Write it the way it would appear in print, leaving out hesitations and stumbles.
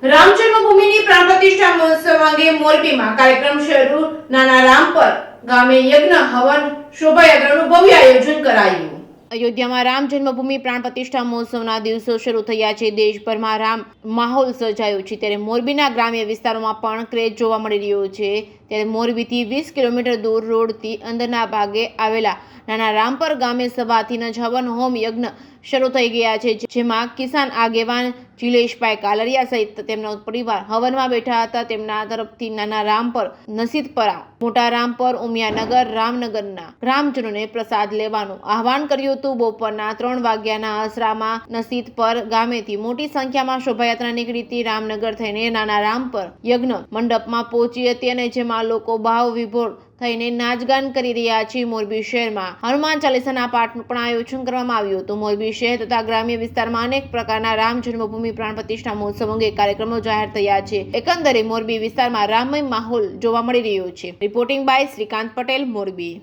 રામ જન્મભૂમિની પ્રાણ પ્રતિષ્ઠા મહોત્સવ અંગે મોરબીમાં કાર્યક્રમ શરૂ. નાના રામપર ગામે યજ્ઞ હવન શોભાયાત્રાનું ભવ્ય આયોજન કરાયું. અયોધ્યામાં રામ જન્મભૂમિ પ્રાણ પ્રતિષ્ઠા મહોત્સવના દિવસો શરૂ થયા છે. દેશભરમાં રામ માહોલ સર્જાયો છે, ત્યારે મોરબીના ગ્રામ્ય વિસ્તારોમાં પણ ક્રેઝ જોવા મળી રહ્યો છે. ત્યારે મોરબીથી 20 કિલોમીટર દૂર રોડથી અંદરના ભાગે આવેલા નાના રામપર ગામે સવારથી જ હવન હોમ યજ્ઞ શરૂ થઈ ગયા છે, જેમાં કિસાન આગેવાન જિલેશભાઈ કાલરિયા સહિત તેમનો પરિવાર હવનમાં બેઠા હતા. તેમના તરફથી નાના રામપર, નસીદપરા, મોટા રામપર, ઉમિયાનગર, રામનગરના ગ્રામજનોને પ્રસાદ લેવાનું આહવાન કર્યું હતું. બપોરના 3 વાગ્યાના અસરામાં નસીદપર ગામેથી મોટી સંખ્યામાં શોભાયાત્રા નીકળી હતી. રામનગર થઈને નાના રામપર યજ્ઞ મંડપમાં પહોંચી હતી અને જેમાં લોકો ભાવ વિભોર થઈને નાચગાન કરી રહ્યા છે. મોરબી શહેરમાં હનુમાન ચાલીસાના પાઠનું પણ આયોજન કરવામાં આવ્યું હતું. મોરબી શહેર તથા ગ્રામ્ય વિસ્તારમાં અનેક પ્રકારના રામ જન્મભૂમિ પ્રાણ પ્રતિષ્ઠા મહોત્સવ અંગે કાર્યક્રમો જાહેર થયા છે. એકંદરે મોરબી વિસ્તારમાં રામમય માહોલ જોવા મળી રહ્યો છે. Reporting by Shrikant Patel, Morbi.